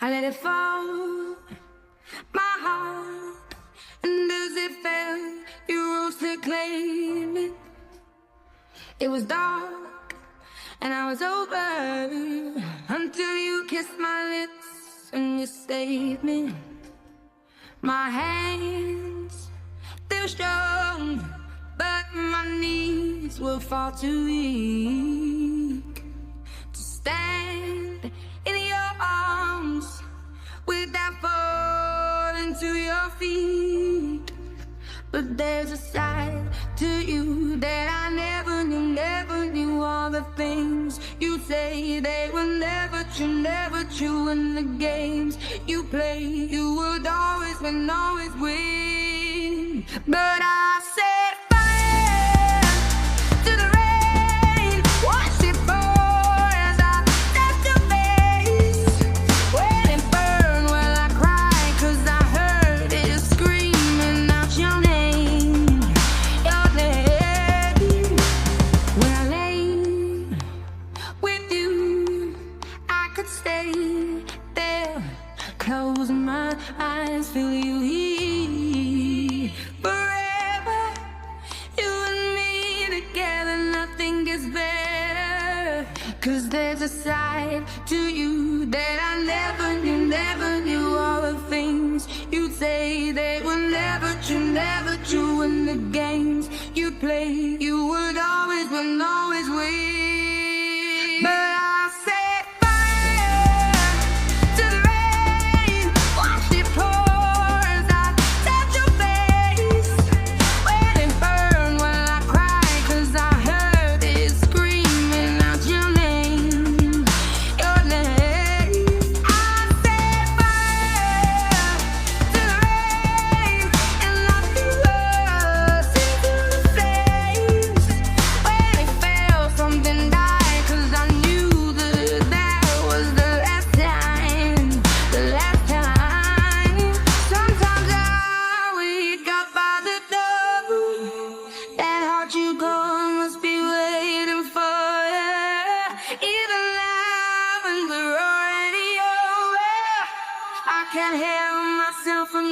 I let it fall, my heart, and as it fell, you rose to claim it. It was dark, and I was over, until you kissed my lips and you saved me. My hands, they're strong, but my knees were far too weak to stand in your arms without falling to your feet. But there's a side to you that I never knew all the things you say. They were never true in the games you play. You would always win, always win. But I said fire to the rain, watch it pour as I touch your face. When it burned, well I cried 'cause I heard it screaming out your name, your name. When I lay with you, I could stay there, close my eyes, feel you here forever. You and me together, nothing gets better. 'Cause there's a side to you that I never knew all the things you'd say. They were never true in the games you play. You would always win, always win. But I said fire to the rain, watch it pour as I touch your face. When it burned, well I cried 'cause I heard it screaming out your name, your name. I said fire to the rain, and locked us into the flames. When it fell, something died 'cause I knew that was the last time, the last time. Sometimes I wake up by the door, that heart you call must be waiting for you. Even now when we're already over, I can't help myself from